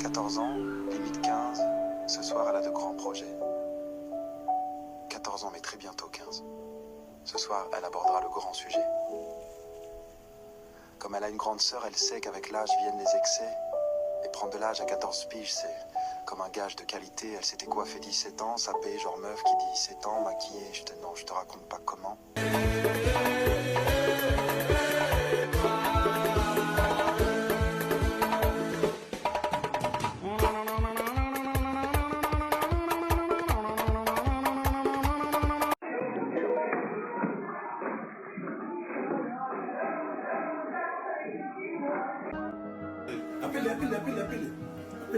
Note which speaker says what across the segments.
Speaker 1: 14 ans, limite 15, ce soir elle a de grands projets. 14 ans mais très bientôt 15. Ce soir elle abordera le grand sujet. Comme elle a une grande sœur, elle sait qu'avec l'âge viennent les excès. Et prendre de l'âge à 14 piges, c'est comme un gage de qualité. Elle s'était coiffée 17 ans, sapée, genre meuf qui dit 17 ans, maquillée, non, je te raconte pas comment.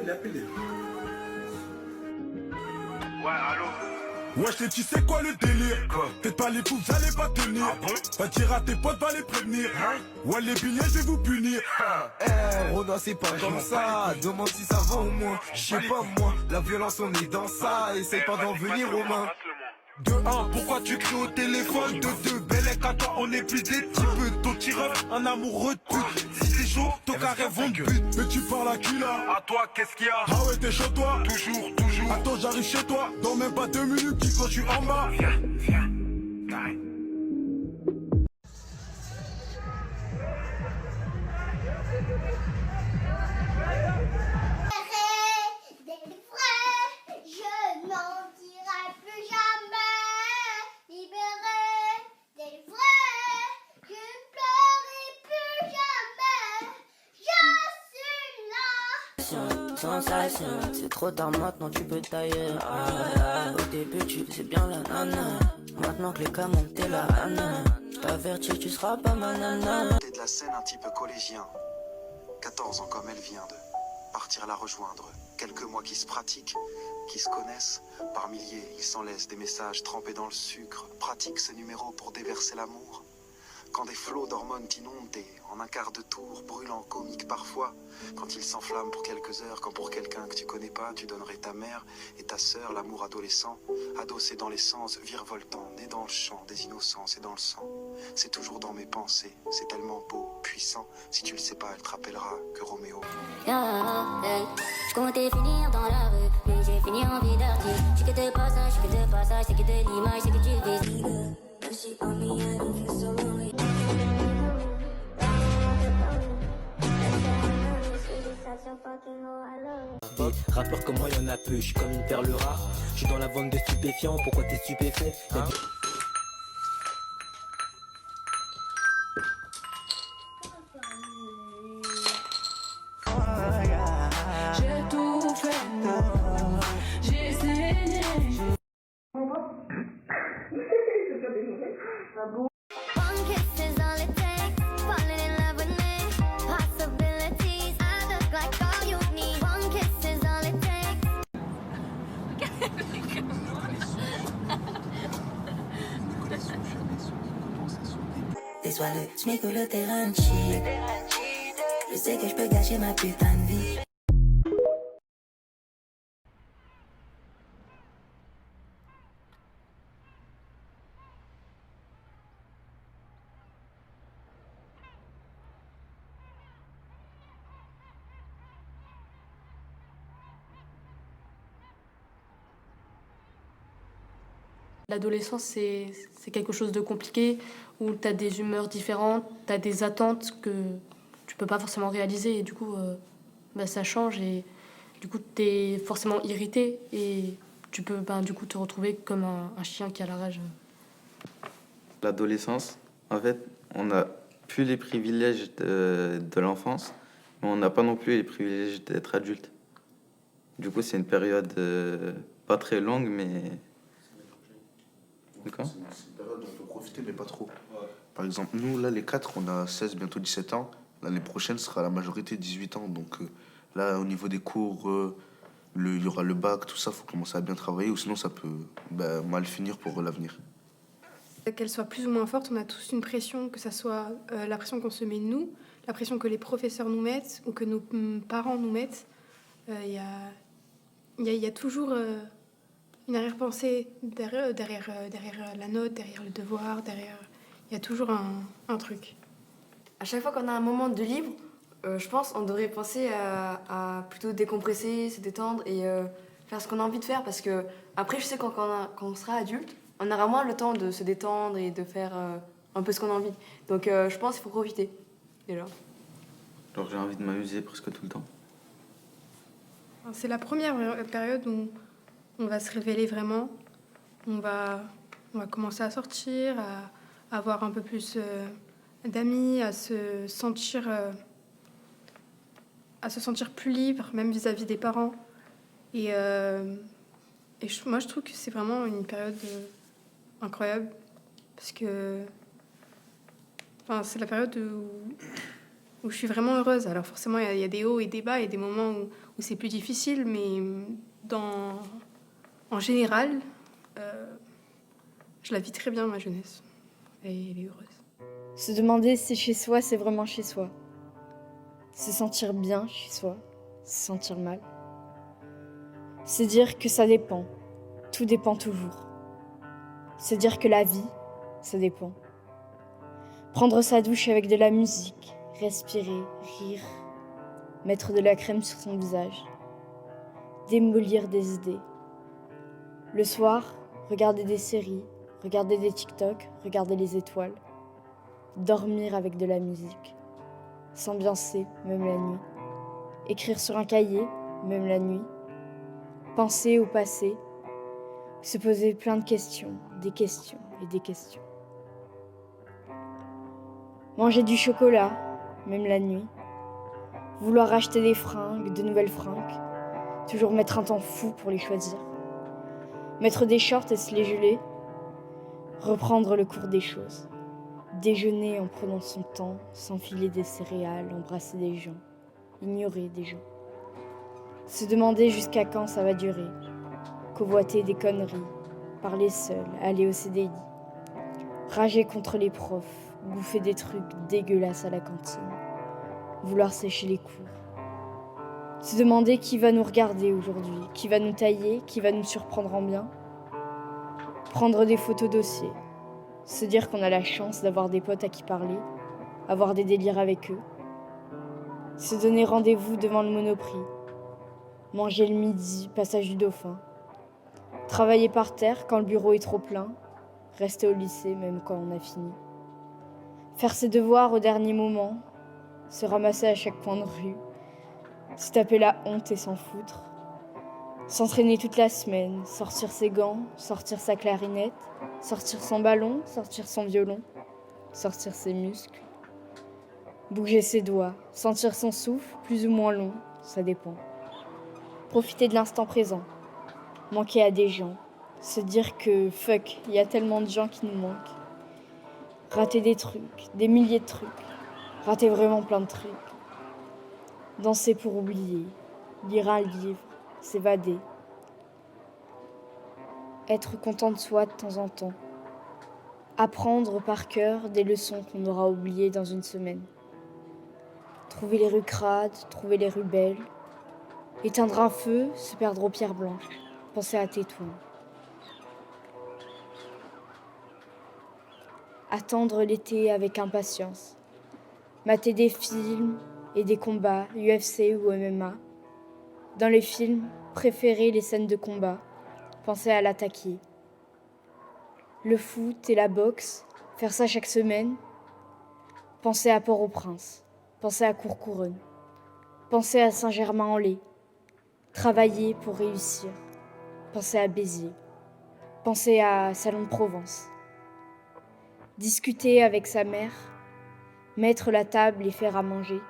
Speaker 2: Appelez. Ouais, allô. Wesh les petits, c'est quoi le délire? Faites pas les fous, vous allez pas tenir. Ah bon? Va dire à tes potes, va les prévenir. Ouais les billets, je vais vous punir.
Speaker 3: Ronan c'est pas comme ça. Demande si ça va au moins. Je sais pas moi, la violence on est dans ça. Essaye pas d'en venir aux mains.
Speaker 2: De 1, pourquoi tu cries au téléphone? De 2, Bellec, à toi on est plus des types. Ton tireur, un amoureux de pute. Si c'est chaud, ton carré vont de but. Mais tu parles à qui là? À toi, qu'est-ce qu'il y a? Ah ouais, t'es chaud toi? Toujours. Attends, j'arrive chez toi. Dans même pas 2 minutes, dis quand je suis en bas. Viens.
Speaker 4: Sensation, c'est trop tard maintenant tu peux tailler. Au début tu faisais bien la nana. Maintenant que les cas montent t'es la nana. T'avertis tu seras pas ma nana.
Speaker 1: T'es de la scène un type collégien. 14 ans comme elle vient de partir la rejoindre. Quelques mois qui se pratiquent, qui se connaissent. Par milliers, ils s'en laissent des messages trempés dans le sucre. Pratique ce numéro pour déverser l'amour. Quand des flots d'hormones t'inondent, t'es en un quart de tour, brûlant, comique parfois. Quand il s'enflamme pour quelques heures, quand pour quelqu'un que tu connais pas, tu donnerais ta mère et ta sœur, l'amour adolescent, adossé dans l'essence, virevoltant, né dans le champ des innocences et dans le sang. C'est toujours dans mes pensées, c'est tellement beau, puissant. Si tu le sais pas, elle te rappellera que Roméo.
Speaker 5: Je comptais finir dans la rue, mais j'ai fini en vie d'artiste. J'ai que de passage, c'est que de l'image, c'est que tu vis.
Speaker 6: Rappeur comme moi y'en a peu, je suis comme une perle rare. Je suis dans la vente de stupéfiants, pourquoi t'es stupéfait?
Speaker 7: soit le SMIC ou le terrain de shit. Je sais que je peux gâcher ma putain de vie.
Speaker 8: L'adolescence, c'est quelque chose de compliqué, où tu as des humeurs différentes, tu as des attentes que tu peux pas forcément réaliser, et du coup, ça change, et du coup, tu es forcément irrité, et tu peux du coup te retrouver comme un chien qui a la rage.
Speaker 9: L'adolescence, en fait, on n'a plus les privilèges de l'enfance, mais on n'a pas non plus les privilèges d'être adulte. Du coup, c'est une période pas très longue, mais...
Speaker 10: C'est une période où on peut profiter, mais pas trop. Par exemple, nous, là, les quatre, on a 16, bientôt 17 ans. L'année prochaine sera la majorité 18 ans. Donc là, au niveau des cours, il y aura le bac, tout ça, il faut commencer à bien travailler, ou sinon ça peut mal finir pour l'avenir.
Speaker 11: Qu'elle soit plus ou moins forte, on a tous une pression, que ça soit la pression qu'on se met nous, la pression que les professeurs nous mettent, ou que nos parents nous mettent. Il y a toujours... une arrière-pensée derrière la note, derrière le devoir, il y a toujours un truc.
Speaker 12: À chaque fois qu'on a un moment de libre, je pense qu'on devrait penser à plutôt décompresser, se détendre et faire ce qu'on a envie de faire. Parce que après, je sais quand on sera adulte, on aura moins le temps de se détendre et de faire un peu ce qu'on a envie. Donc je pense qu'il faut profiter, déjà.
Speaker 9: Alors j'ai envie de m'amuser presque tout le temps.
Speaker 11: C'est la première période où on va se révéler vraiment, on va commencer à sortir, à avoir un peu plus d'amis, à se sentir plus libre, même vis-à-vis des parents. Et moi, je trouve que c'est vraiment une période incroyable, parce que c'est la période où je suis vraiment heureuse. Alors forcément, il y a des hauts et des bas, et des moments où c'est plus difficile, mais en général, je la vis très bien, ma jeunesse. Et elle est heureuse.
Speaker 13: Se demander si chez soi, c'est vraiment chez soi. Se sentir bien chez soi, se sentir mal. Se dire que ça dépend. Tout dépend toujours. Se dire que la vie, ça dépend. Prendre sa douche avec de la musique, respirer, rire, mettre de la crème sur son visage, démolir des idées. Le soir, regarder des séries, regarder des TikTok, regarder les étoiles. Dormir avec de la musique. S'ambiancer, même la nuit. Écrire sur un cahier, même la nuit. Penser au passé. Se poser plein de questions, des questions et des questions. Manger du chocolat, même la nuit. Vouloir acheter des fringues, de nouvelles fringues. Toujours mettre un temps fou pour les choisir. Mettre des shorts et se les geler. Reprendre le cours des choses. Déjeuner en prenant son temps, s'enfiler des céréales, embrasser des gens, ignorer des gens. Se demander jusqu'à quand ça va durer. Convoiter des conneries, parler seul, aller au CDI. Rager contre les profs, bouffer des trucs dégueulasses à la cantine. Vouloir sécher les cours. Se demander qui va nous regarder aujourd'hui, qui va nous tailler, qui va nous surprendre en bien. Prendre des photos dossiers. Se dire qu'on a la chance d'avoir des potes à qui parler, avoir des délires avec eux. Se donner rendez-vous devant le Monoprix. Manger le midi, passage du Dauphin. Travailler par terre quand le bureau est trop plein. Rester au lycée même quand on a fini. Faire ses devoirs au dernier moment. Se ramasser à chaque coin de rue. Se taper la honte et s'en foutre. S'entraîner toute la semaine, sortir ses gants, sortir sa clarinette, sortir son ballon, sortir son violon, sortir ses muscles. Bouger ses doigts, sentir son souffle, plus ou moins long, ça dépend. Profiter de l'instant présent, manquer à des gens, se dire que fuck, il y a tellement de gens qui nous manquent. Rater des trucs, des milliers de trucs, rater vraiment plein de trucs. Danser pour oublier, lire un livre, s'évader. Être content de soi de temps en temps. Apprendre par cœur des leçons qu'on aura oubliées dans une semaine. Trouver les rues crades, trouver les rues belles. Éteindre un feu, se perdre aux pierres blanches. Penser à Tétouan. Attendre l'été avec impatience. Mater des films et des combats, UFC ou MMA. Dans les films, préférer les scènes de combat. Penser à l'attaquer. Le foot et la boxe, faire ça chaque semaine. Penser à Port-au-Prince. Penser à Courcouronne. Penser à Saint-Germain-en-Laye. Travailler pour réussir. Penser à Béziers. Penser à Salon de Provence. Discuter avec sa mère. Mettre la table et faire à manger.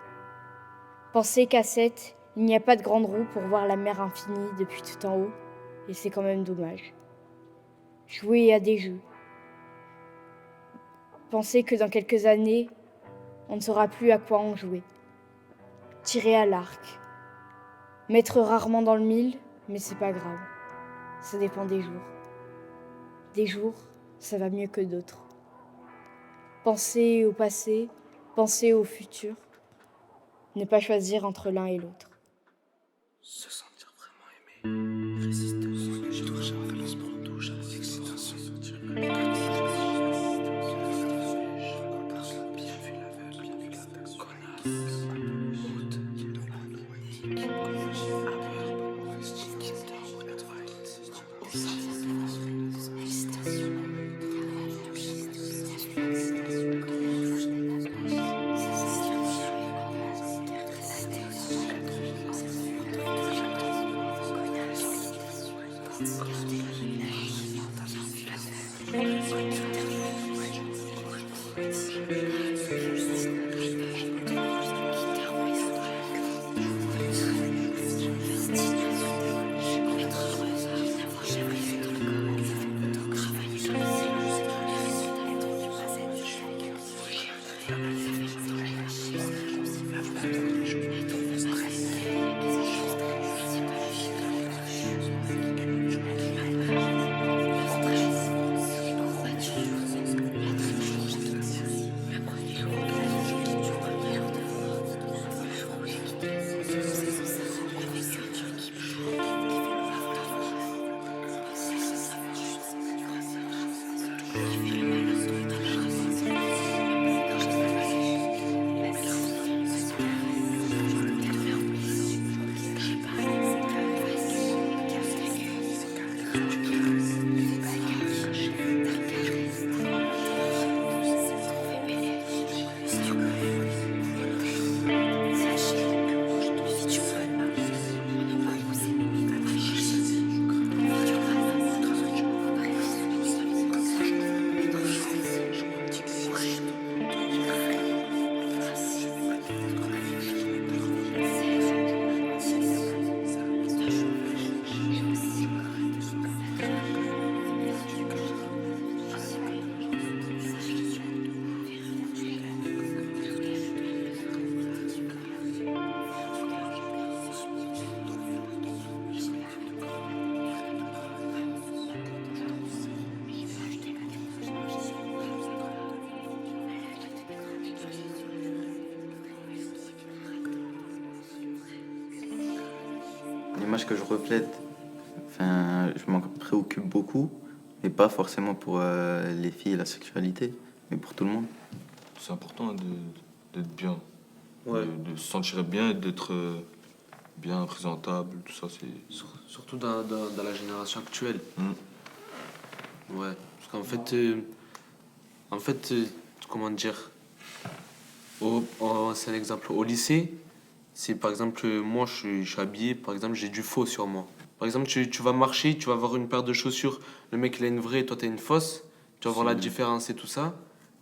Speaker 13: Penser qu'à 7, il n'y a pas de grande roue pour voir la mer infinie depuis tout en haut, et c'est quand même dommage. Jouer à des jeux. Penser que dans quelques années, on ne saura plus à quoi on jouait. Tirer à l'arc. Mettre rarement dans le mille, mais c'est pas grave. Ça dépend des jours. Des jours, ça va mieux que d'autres. Penser au passé, penser au futur. Ne pas choisir entre l'un et l'autre.
Speaker 3: Se sentir vraiment aimé. Résister aux ondes, j'ai touché un violence pour une touche avec excitation.
Speaker 9: L'image que je reflète, enfin, je m'en préoccupe beaucoup, mais pas forcément pour les filles et la sexualité, mais pour tout le monde.
Speaker 14: C'est important d'être bien,
Speaker 15: Ouais.
Speaker 14: de se sentir bien et d'être bien présentable, tout ça, c'est...
Speaker 15: Surtout dans la génération actuelle. Ouais, parce qu'en fait, comment dire, c'est un exemple. Au lycée, c'est par exemple, moi je suis habillé, par exemple, j'ai du faux sur moi. Par exemple, tu vas marcher, tu vas avoir une paire de chaussures, le mec il a une vraie, toi t'as une fausse, tu vas voir la différence et tout ça,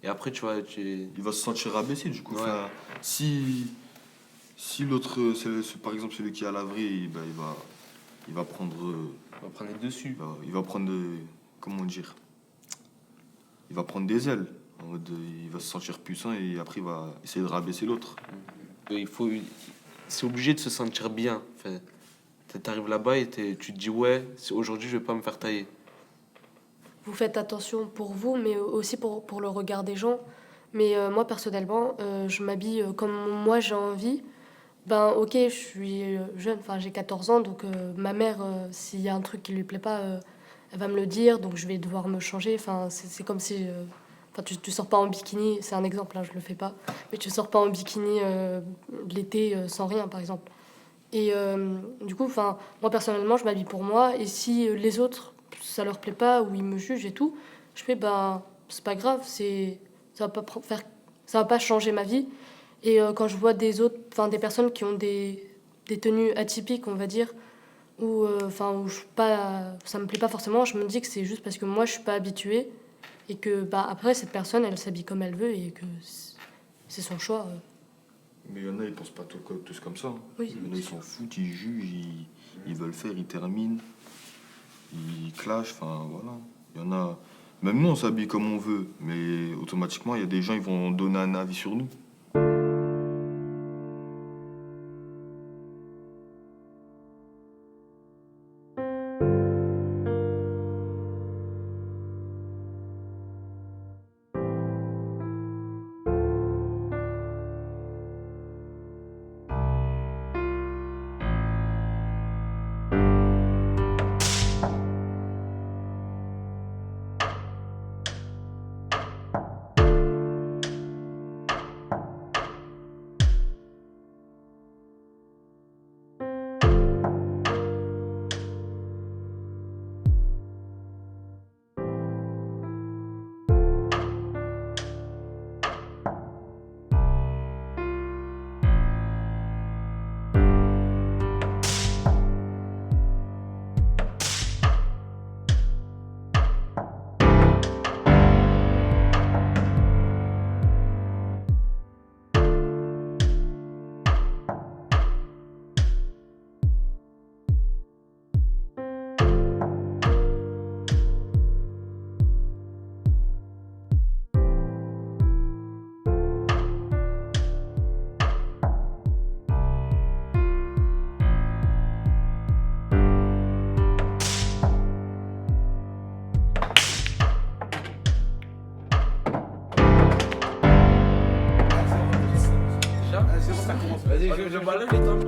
Speaker 15: et après
Speaker 14: Il va se sentir rabaissé du coup.
Speaker 15: Ouais.
Speaker 14: Enfin, si l'autre, par exemple celui qui a la vraie, il va prendre...
Speaker 15: on va prendre les dessus.
Speaker 14: Il va prendre, comment dire, il va prendre des ailes. En mode, il va se sentir puissant et après il va essayer de rabaisser l'autre.
Speaker 15: C'est obligé de se sentir bien. Enfin, t'arrives là-bas et tu te dis ouais, aujourd'hui je vais pas me faire tailler.
Speaker 8: vous faites attention pour vous, mais aussi pour le regard des gens. Mais moi, personnellement, je m'habille comme moi j'ai envie. Ben ok, je suis jeune, enfin j'ai 14 ans, donc ma mère, s'il y a un truc qui lui plaît pas, elle va me le dire, donc je vais devoir me changer. Enfin, c'est comme si... Enfin, tu sors pas en bikini, c'est un exemple, hein, je le fais pas, mais tu sors pas en bikini l'été sans rien, par exemple. Et du coup, enfin, moi personnellement, je m'habille pour moi, et si les autres, ça leur plaît pas, ou ils me jugent et tout, je fais, ben, c'est pas grave, ça va pas changer ma vie. Et quand je vois des personnes qui ont des tenues atypiques, on va dire, où ça me plaît pas forcément, je me dis que c'est juste parce que moi, je suis pas habituée. Et que après, cette personne, elle s'habille comme elle veut et que c'est son choix.
Speaker 14: Mais il y en a, ils pensent pas tous comme ça. Hein.
Speaker 8: Oui,
Speaker 14: il y en a, ils s'en foutent, ils jugent, ils veulent faire, ils terminent, ils clashent, enfin voilà. Il y en a. Même nous, on s'habille comme on veut, mais automatiquement, il y a des gens, ils vont donner un avis sur nous.
Speaker 9: Vas-y, je balance les temps.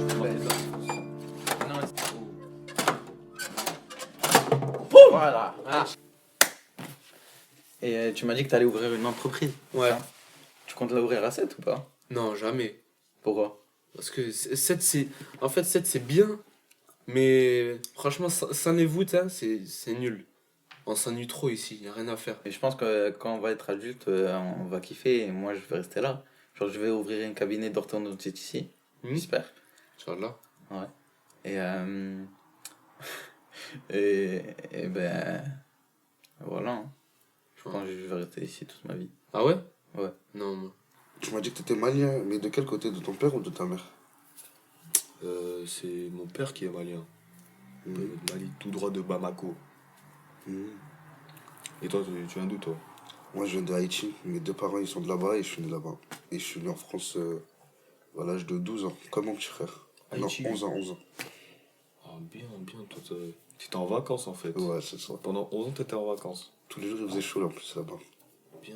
Speaker 9: Voilà. Ah. Et tu m'as dit que tu allais ouvrir une entreprise.
Speaker 15: Ouais.
Speaker 9: Tu comptes l'ouvrir à 7 ou pas?
Speaker 15: Non, jamais.
Speaker 9: Pourquoi?
Speaker 15: Parce que 7, c'est bien, mais franchement, s'en-est-voûte, hein, c'est nul. On s'ennuie trop ici, y a rien à faire.
Speaker 9: Et je pense que quand on va être adulte, on va kiffer et moi je vais rester là. Genre, je vais ouvrir un cabinet d'orthodontiste ici, j'espère.
Speaker 15: Inch'Allah.
Speaker 9: Ouais. Et ben. Voilà. Hein. Je pense que je vais rester ici toute ma vie.
Speaker 15: Ah ouais?
Speaker 9: Ouais.
Speaker 15: Non, moi.
Speaker 10: Tu m'as dit que t'étais malien, mais de quel côté? De ton père ou de ta mère?
Speaker 14: C'est mon père qui est malien. Mali, tout droit de Bamako. Et toi, tu viens d'où, toi?
Speaker 10: Moi, je viens de Haïti. Mes deux parents, ils sont de là-bas et je suis né là-bas. Et je suis né en France à l'âge de 12 ans, comme mon petit frère.
Speaker 14: Haïti.
Speaker 10: Non, 11 ans.
Speaker 14: Ah, bien. Toi, t'étais en vacances, en fait.
Speaker 10: Ouais, c'est ça.
Speaker 14: Pendant 11 ans, t'étais en vacances.
Speaker 10: Tous les jours, il faisait chaud, là, en plus, là-bas.
Speaker 14: Bien.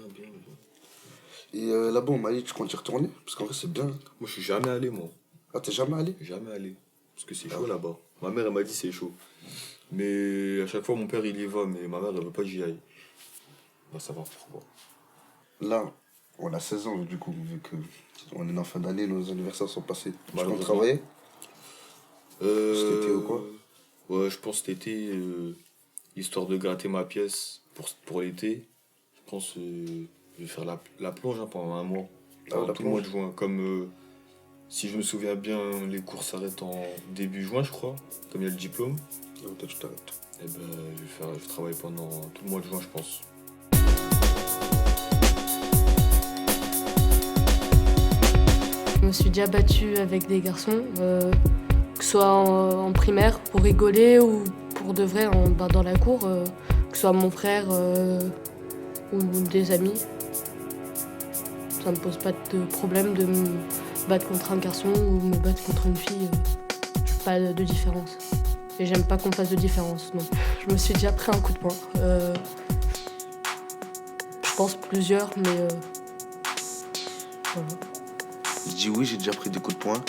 Speaker 10: Et là-bas, au Mali, tu comptes y retourner? Parce qu'en vrai, c'est bien.
Speaker 14: Moi, je suis jamais allé, moi.
Speaker 10: Ah, t'es jamais allé?
Speaker 14: Jamais allé. Parce que c'est chaud là-bas. Ma mère, elle m'a dit c'est chaud. Mais à chaque fois, mon père, il y va, mais ma mère, elle veut pas que j'y aille. Va savoir pourquoi.
Speaker 10: Là, on a 16 ans, du coup, vu qu'on est en fin d'année, nos anniversaires sont passés. Tu comptes
Speaker 14: Malheureusement.
Speaker 10: travailler?
Speaker 14: Cet
Speaker 10: été ou quoi?
Speaker 14: Ouais, je pense cet été, histoire de gratter ma pièce pour l'été. Je pense je vais faire la plonge pendant un mois. Pendant tout le mois de juin. Comme, si je me souviens bien, les cours s'arrêtent en début juin, je crois. Comme il y a le diplôme.
Speaker 10: Donc toi, tu t'arrêtes.
Speaker 14: Et ben, je vais travailler pendant tout le mois de juin, je pense.
Speaker 8: Je me suis déjà battue avec des garçons, que ce soit en primaire pour rigoler ou pour de vrai dans la cour, que ce soit mon frère ou des amis. Ça me pose pas de problème de me battre contre un garçon ou me battre contre une fille. Je fais pas de différence. Et j'aime pas qu'on fasse de différence, non. Je me suis déjà pris un coup de poing. pense plusieurs, mais voilà.
Speaker 10: Je dis oui, j'ai déjà pris des coups de poing.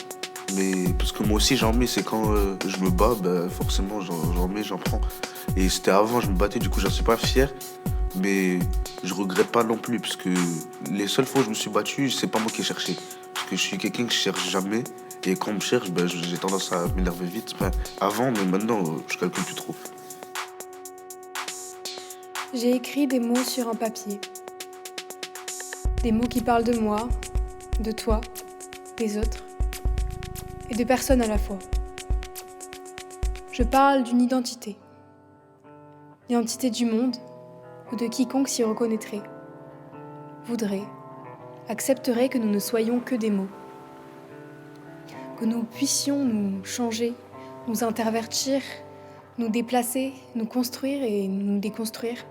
Speaker 10: Mais parce que moi aussi j'en mets, c'est quand je me bats, forcément j'en mets, j'en prends. Et c'était avant, je me battais, du coup j'en suis pas fier. Mais je regrette pas non plus, parce que les seules fois où je me suis battu, c'est pas moi qui ai cherché. Parce que je suis quelqu'un qui cherche jamais. Et quand on me cherche, j'ai tendance à m'énerver vite. Avant, mais maintenant, je calcule plus trop.
Speaker 11: J'ai écrit des mots sur un papier. Des mots qui parlent de moi, de toi, des autres, et de personnes à la fois. Je parle d'une identité. L'identité du monde, ou de quiconque s'y reconnaîtrait, voudrait, accepterait que nous ne soyons que des mots. Que nous puissions nous changer, nous intervertir, nous déplacer, nous construire et nous déconstruire.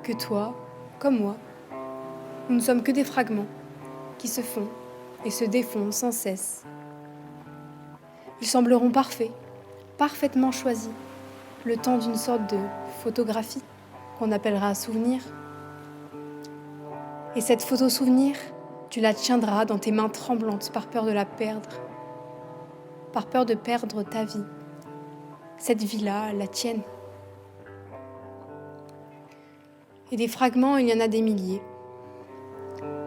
Speaker 11: Que toi, comme moi, nous ne sommes que des fragments qui se font et se défont sans cesse. Ils sembleront parfaits, parfaitement choisis, le temps d'une sorte de photographie qu'on appellera souvenir. Et cette photo souvenir, tu la tiendras dans tes mains tremblantes par peur de la perdre, par peur de perdre ta vie, cette vie-là, la tienne. Et des fragments, il y en a des milliers.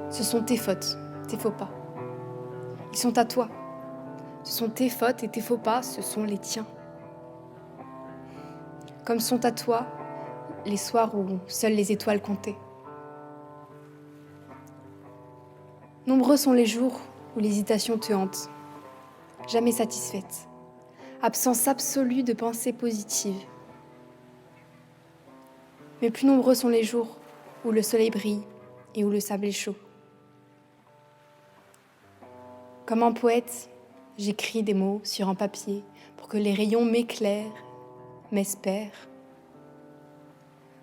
Speaker 11: Ce sont tes fautes, tes faux pas. Ils sont à toi. Ce sont tes fautes et tes faux pas, ce sont les tiens. Comme sont à toi les soirs où seules les étoiles comptaient. Nombreux sont les jours où l'hésitation te hante, jamais satisfaite, absence absolue de pensée positive. Mais plus nombreux sont les jours où le soleil brille et où le sable est chaud. Comme un poète, j'écris des mots sur un papier pour que les rayons m'éclairent, m'espèrent.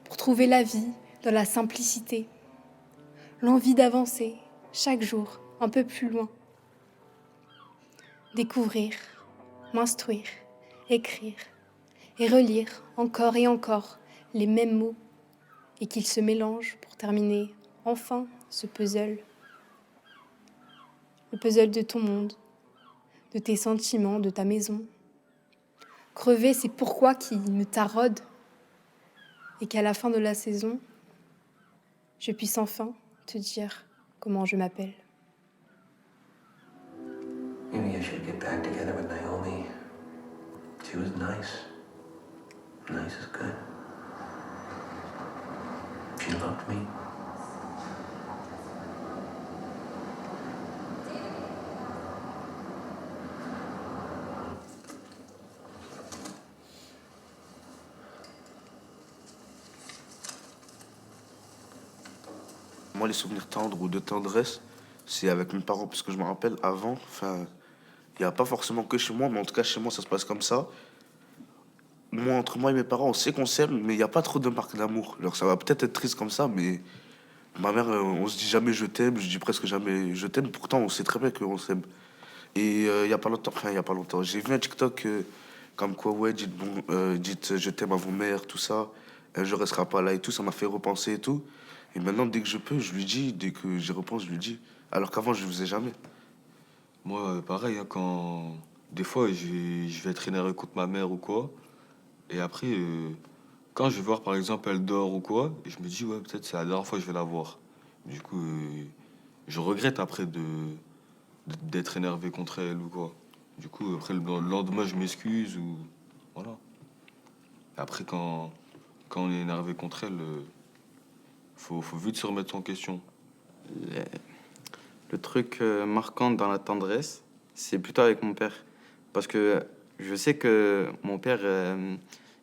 Speaker 11: Pour trouver la vie dans la simplicité, l'envie d'avancer chaque jour un peu plus loin. Découvrir, m'instruire, écrire et relire encore et encore les mêmes mots et qu'ils se mélangent pour terminer enfin ce puzzle. Le puzzle de ton monde, de tes sentiments, de ta maison. Crever, c'est pourquoi qui me taraude et qu'à la fin de la saison, je puisse enfin te dire comment je m'appelle.
Speaker 16: Maybe I should get back together with Naomi. She was nice. Nice is good. She loved me.
Speaker 10: Moi, les souvenirs tendres ou de tendresse, c'est avec mes parents. Parce que je me rappelle, avant, il n'y a pas forcément que chez moi, mais en tout cas, chez moi, ça se passe comme ça. Moi, entre moi et mes parents, on sait qu'on s'aime, mais il n'y a pas trop de marques d'amour. Alors, ça va peut-être être triste comme ça, mais ma mère, on se dit jamais je t'aime, je dis presque jamais je t'aime. Pourtant, on sait très bien qu'on s'aime. Et il n'y a pas longtemps, j'ai vu un TikTok comme quoi, ouais, dites je t'aime à vos mères, tout ça. Un jour, elle sera pas là et tout, ça m'a fait repenser et tout. Et maintenant, dès que je peux, je lui dis, dès que j'y repense, je lui dis. Alors qu'avant, je ne faisais jamais.
Speaker 14: Moi, pareil, hein, quand... Des fois, je vais être énervé contre ma mère ou quoi. Et après, quand je vais voir, par exemple, elle dort ou quoi, et je me dis, ouais, peut-être c'est la dernière fois que je vais la voir. Du coup, je regrette après d'être énervé contre elle ou quoi. Du coup, après, le lendemain, je m'excuse ou... Voilà. Après, quand on est énervé contre elle... Faut vite se remettre en question.
Speaker 9: Le truc marquant dans la tendresse, c'est plutôt avec mon père. Parce que je sais que mon père,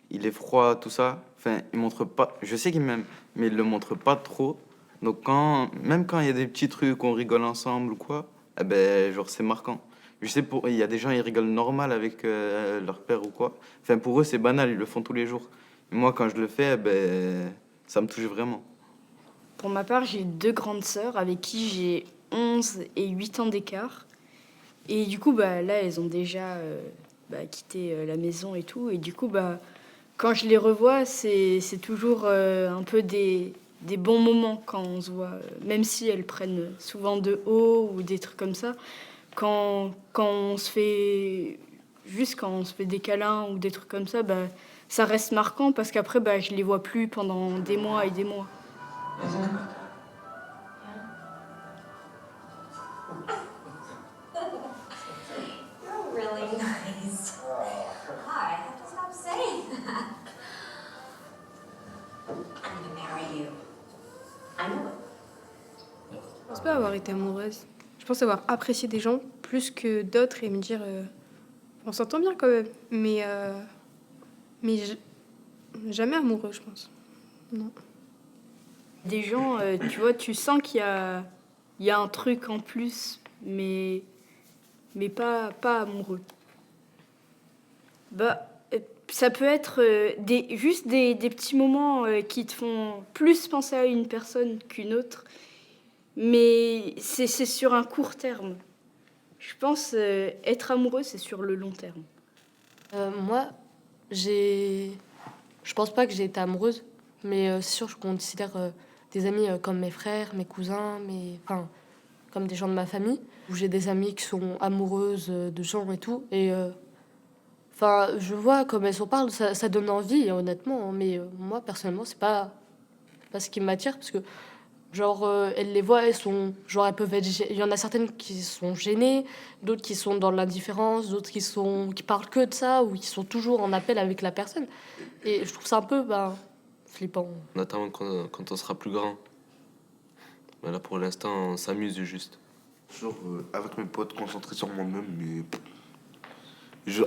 Speaker 9: il est froid, tout ça. Enfin, il montre pas... Je sais qu'il m'aime, mais il le montre pas trop. Donc, même quand il y a des petits trucs, on rigole ensemble ou quoi, eh ben, genre, c'est marquant. Je sais, il y a des gens, ils rigolent normal avec leur père ou quoi. Enfin, pour eux, c'est banal, ils le font tous les jours. Et moi, quand je le fais, eh ben, ça me touche vraiment.
Speaker 13: Pour ma part, j'ai 2 grandes sœurs avec qui j'ai 11 et 8 ans d'écart. Et du coup, là, elles ont déjà quitté la maison et tout. Et du coup, quand je les revois, c'est toujours un peu des des bons moments quand on se voit, même si elles prennent souvent de haut ou des trucs comme ça. Quand on se fait des câlins ou des trucs comme ça, bah, ça reste marquant parce qu'après, bah, je les vois plus pendant des mois et des mois.
Speaker 17: You're really nice. Hi, I have to stop saying that. I'm gonna marry you. I know it.
Speaker 11: Je pense pas avoir été amoureuse. Je pense avoir apprécié des gens plus que d'autres et me dire on s'entend bien quand même, mais jamais amoureux, je pense. Non.
Speaker 13: Des gens, tu vois, tu sens qu'il y a un truc en plus, mais pas amoureux. Bah, ça peut être juste des petits moments qui te font plus penser à une personne qu'une autre, mais c'est sur un court terme. Je pense être amoureux, c'est sur le long terme.
Speaker 8: Moi, je pense pas que j'ai été amoureuse, mais c'est sûr, je considère des amis comme mes frères, mes cousins, enfin, comme des gens de ma famille, où j'ai des amis qui sont amoureuses de gens et tout, et enfin, je vois comme elles s'en parlent, ça donne envie, honnêtement, mais moi, personnellement, c'est pas ce qui m'attire, parce que genre, elles les voient, elles peuvent être... Il y en a certaines qui sont gênées, d'autres qui sont dans l'indifférence, d'autres qui parlent que de ça, ou qui sont toujours en appel avec la personne. Et je trouve ça un peu flippant.
Speaker 15: Notamment quand on sera plus grand. Mais là, pour l'instant, on s'amuse juste.
Speaker 10: Genre, avec mes potes, concentré sur moi-même, mais...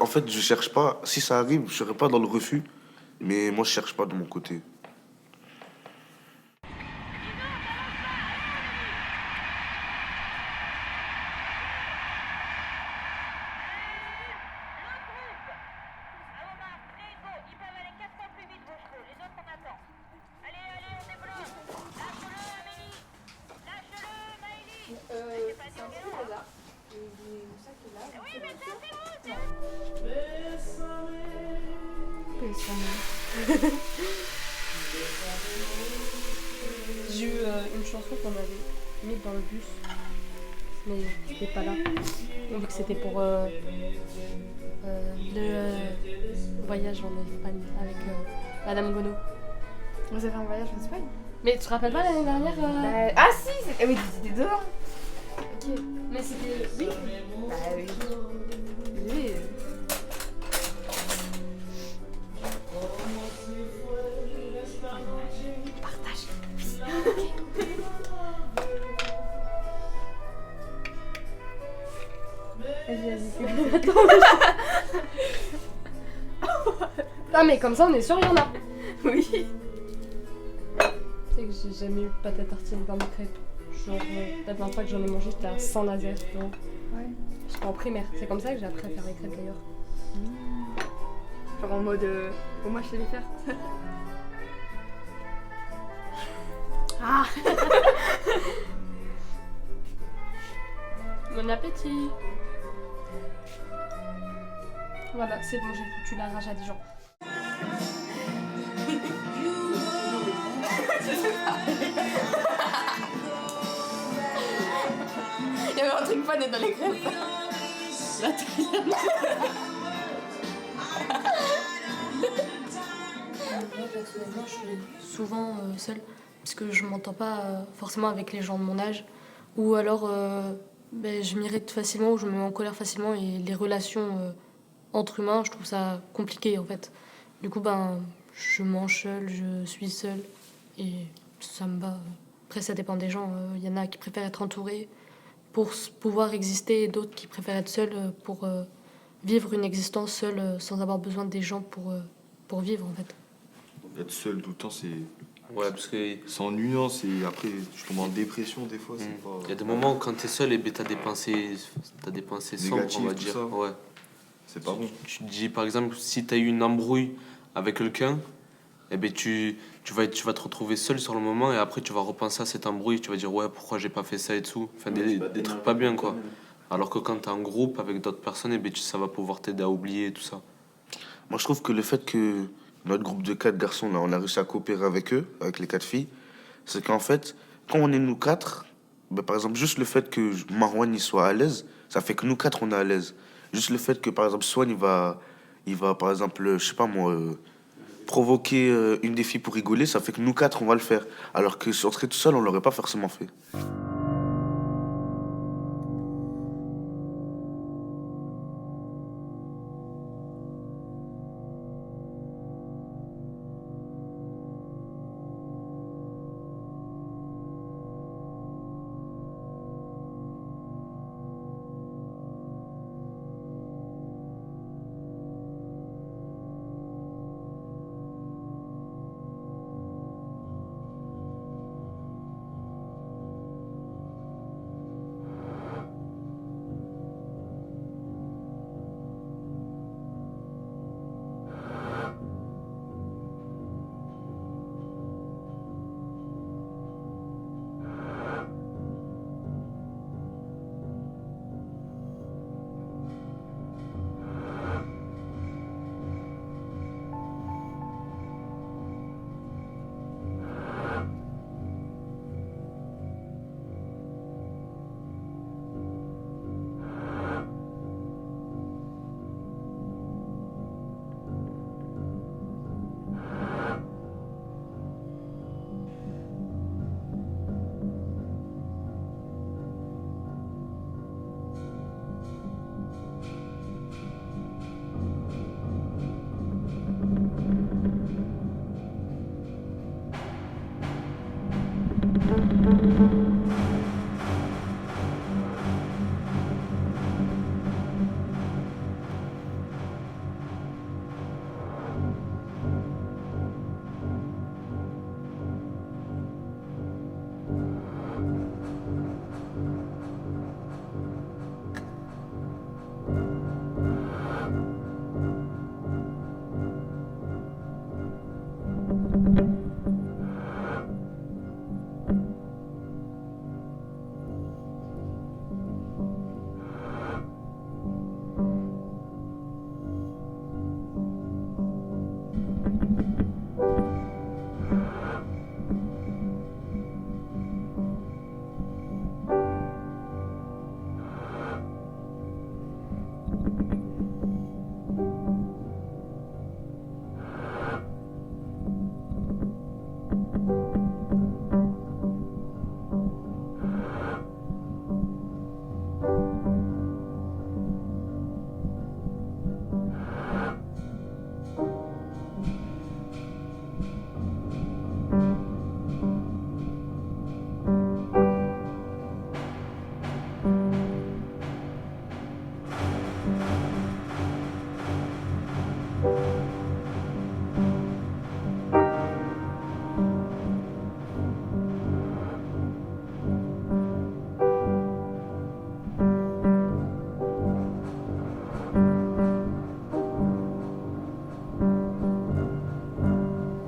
Speaker 10: En fait, je cherche pas... Si ça arrive, je serai pas dans le refus, mais moi, je cherche pas de mon côté.
Speaker 8: J'ai eu une chanson qu'on avait mise dans le bus, mais j'étais pas là. Vu que c'était pour le voyage en Espagne avec Madame Gono.
Speaker 12: Vous avez fait un voyage en Espagne?
Speaker 8: Mais tu te rappelles pas l'année dernière
Speaker 12: Ah si, oui, c'était dehors.
Speaker 8: Ok, mais c'était... Oui.
Speaker 12: Bah oui. Oui. Partage.
Speaker 8: Vas-y. Non mais comme ça on est sûr, il y en a.
Speaker 12: Oui.
Speaker 8: Tu sais que j'ai jamais eu pâte à tartiner dans mes crêpes. Genre, la dernière fois que j'en ai mangé, j'étais à Saint-Nazaire.
Speaker 12: Ouais.
Speaker 8: J'étais en primaire. C'est comme ça que j'ai appris à faire les crêpes d'ailleurs.
Speaker 12: Genre en mode, moi je sais les faire.
Speaker 8: Ah. Bon appétit. Voilà, c'est bon, j'ai foutu la rage à des gens.
Speaker 12: Il y avait un truc pané dans les crêpes. La
Speaker 8: Moi, personnellement, je suis souvent seule parce que je m'entends pas forcément avec les gens de mon âge, ou alors je m'irrite facilement ou je me mets en colère facilement, et les relations entre humains, je trouve ça compliqué en fait. Du coup, je mange seule, je suis seule et ça me va. Après, ça dépend des gens. Il y en a qui préfèrent être entourés pour pouvoir exister, et d'autres qui préfèrent être seuls pour vivre une existence seule sans avoir besoin des gens pour vivre en fait.
Speaker 14: Être seul tout le temps, c'est...
Speaker 15: Ouais, parce que...
Speaker 14: C'est ennuyant, après, tu tombes en dépression des fois, c'est pas...
Speaker 15: Il y a des moments où quand t'es seul, t'as des pensées sombres,
Speaker 14: négatives,
Speaker 15: on va
Speaker 14: tout
Speaker 15: dire.
Speaker 14: ça.
Speaker 15: Ouais.
Speaker 14: C'est pas bon.
Speaker 15: Tu te dis, par exemple, si t'as eu une embrouille avec quelqu'un, tu vas te retrouver seul sur le moment, et après tu vas repenser à cette embrouille, tu vas dire ouais, pourquoi j'ai pas fait ça et tout. Enfin, des trucs pas bien, quoi. Alors que quand t'es en groupe avec d'autres personnes, ça va pouvoir t'aider à oublier tout ça.
Speaker 10: Moi, je trouve que le fait que notre groupe de 4 garçons, là, on a réussi à coopérer avec eux, avec les 4 filles, C'est qu'en fait, quand on est nous quatre, ben, par exemple, juste le fait que Marwan il soit à l'aise, ça fait que nous quatre, on est à l'aise. Juste le fait que, par exemple, Swan, il va par exemple, je sais pas moi, provoquer une des filles pour rigoler, ça fait que nous quatre, on va le faire. Alors que si on serait tout seul, on l'aurait pas forcément fait.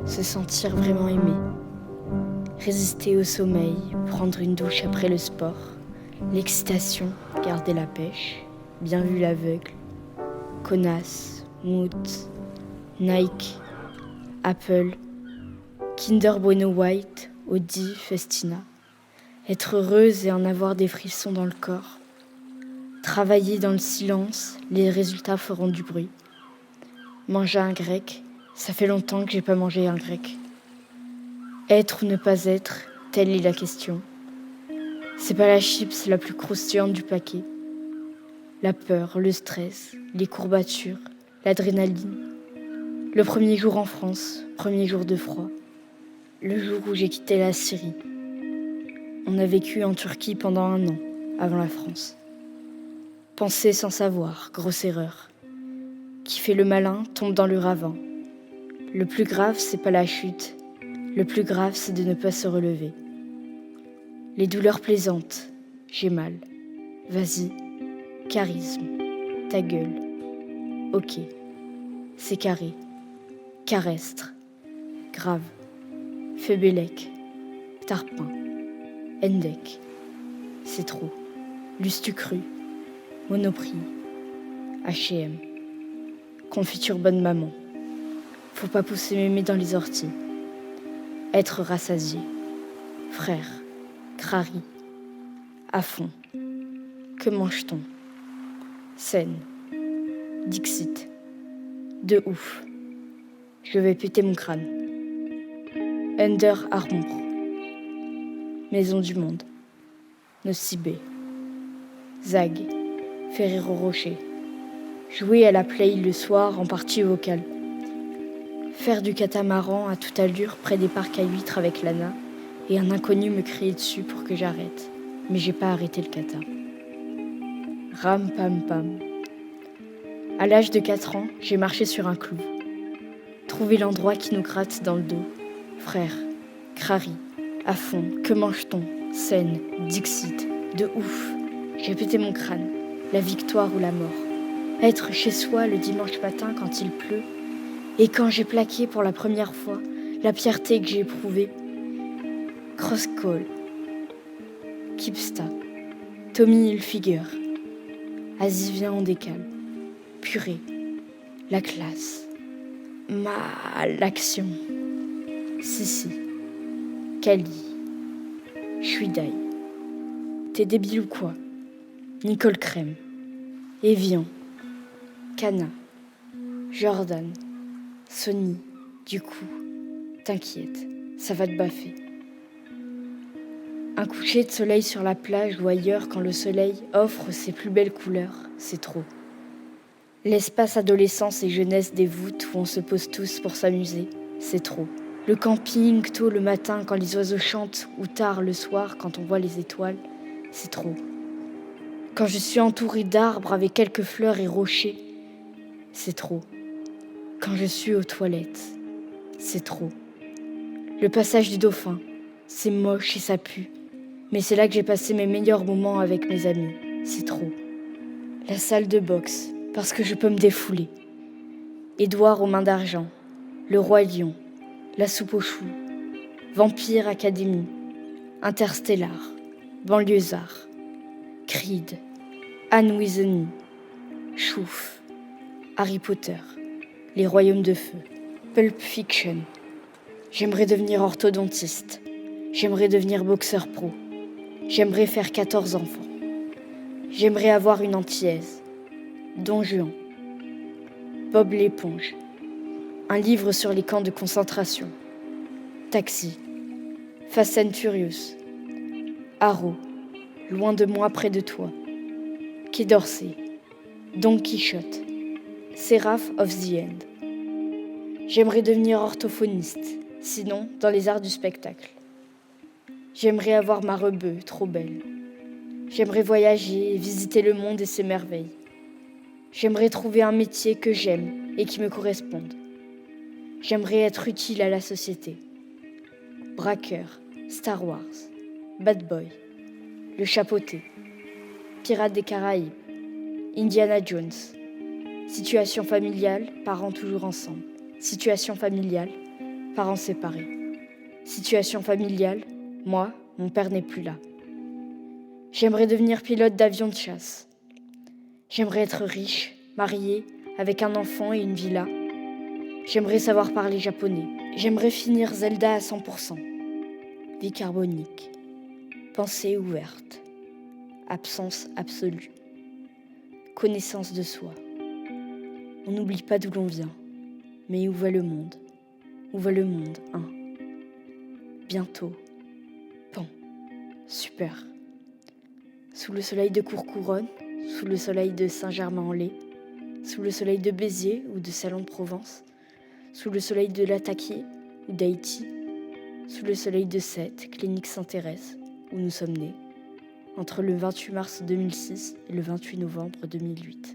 Speaker 13: Se sentir vraiment aimé. Résister au sommeil, prendre une douche après le sport. L'excitation, garder la pêche. Bien vu l'aveugle. Connasse, Moot, Nike, Apple, Kinder Bueno White, Audi, Festina. Être heureuse et en avoir des frissons dans le corps. Travailler dans le silence, les résultats feront du bruit. Manger un grec, ça fait longtemps que j'ai pas mangé un grec. Être ou ne pas être, telle est la question. C'est pas la chips la plus croustillante du paquet. La peur, le stress, les courbatures, l'adrénaline. Le premier jour en France, premier jour de froid. Le jour où j'ai quitté la Syrie. On a vécu en Turquie pendant 1 an, avant la France. Penser sans savoir, grosse erreur. Qui fait le malin tombe dans le ravin. Le plus grave, c'est pas la chute. Le plus grave, c'est de ne pas se relever. Les douleurs plaisantes. J'ai mal. Vas-y. Charisme. Ta gueule. Ok. C'est carré. Carestre. Grave. Febelec. Tarpin. Endec. C'est trop. Lustu cru. Monoprix. H&M. Confiture bonne maman. Faut pas pousser mémé dans les orties. Être rassasié. Frère, crari, à fond. Que mange-t-on? Scène, Dixit, de ouf. Je vais péter mon crâne. Under Armour, Maison du Monde, Nocibé, Zag, Ferrero Rocher. Jouer à la play le soir en partie vocale. Faire du catamaran à toute allure près des parcs à huîtres avec Lana et un inconnu me crier dessus pour que j'arrête. Mais j'ai pas arrêté le cata. Ram pam pam. À l'âge de 4 ans, j'ai marché sur un clou. Trouvé l'endroit qui nous gratte dans le dos. Frère, crari, à fond, que mange-t-on? Scène, Dixit, de ouf. J'ai pété mon crâne, la victoire ou la mort. Être chez soi le dimanche matin quand il pleut. Et quand j'ai plaqué pour la première fois la fierté que j'ai éprouvée. Cross Call, Kipsta, Tommy Hilfiger, Asie vient en décale, purée, la classe, l'action, Sissi, Kali, Chouidaï, t'es débile ou quoi? Nicole Crème, Evian, Cana, Jordan, Sony, du coup, t'inquiète, ça va te baffer. Un coucher de soleil sur la plage ou ailleurs quand le soleil offre ses plus belles couleurs, c'est trop. L'espace adolescence et jeunesse des voûtes où on se pose tous pour s'amuser, c'est trop. Le camping tôt le matin quand les oiseaux chantent ou tard le soir quand on voit les étoiles, c'est trop. Quand je suis entourée d'arbres avec quelques fleurs et rochers, c'est trop. Quand je suis aux toilettes, c'est trop. Le passage du dauphin, c'est moche et ça pue. Mais c'est là que j'ai passé mes meilleurs moments avec mes amis. C'est trop. La salle de boxe, parce que je peux me défouler. Édouard aux mains d'argent, Le Roi Lion, La soupe aux choux, Vampire Academy, Interstellar, Banlieusard, Creed, Anne Wizony, Chouf, Harry Potter, Les Royaumes de Feu, Pulp Fiction. J'aimerais devenir orthodontiste. J'aimerais devenir boxeur pro. J'aimerais faire 14 enfants. J'aimerais avoir une antillaise. Don Juan. Bob l'éponge. Un livre sur les camps de concentration. Taxi. Fast and Furious. Arrow. Loin de moi, près de toi. Quai d'Orsay. Don Quichotte. Seraph of the End. J'aimerais devenir orthophoniste, sinon dans les arts du spectacle. J'aimerais avoir ma rebeu, trop belle. J'aimerais voyager et visiter le monde et ses merveilles. J'aimerais trouver un métier que j'aime et qui me corresponde. J'aimerais être utile à la société. Braqueur, Star Wars, Bad Boy, Le Chapeauté, Pirates des Caraïbes, Indiana Jones. Situation familiale, parents toujours ensemble. Situation familiale, parents séparés. Situation familiale, moi, mon père n'est plus là. J'aimerais devenir pilote d'avion de chasse. J'aimerais être riche, marié, avec un enfant et une villa. J'aimerais savoir parler japonais. J'aimerais finir Zelda à 100%. Vie carbonique. Pensée ouverte. Absence absolue. Connaissance de soi. On n'oublie pas d'où l'on vient. Mais où va le monde? Où va le monde, hein? Bientôt. Pan. Super. Sous le soleil de Courcouronne, sous le soleil de Saint-Germain-en-Laye, sous le soleil de Béziers ou de Salon de Provence, sous le soleil de Lataquié ou d'Haïti, sous le soleil de Sète, clinique Sainte-Thérèse, où nous sommes nés, entre le 28 mars 2006 et le 28 novembre 2008.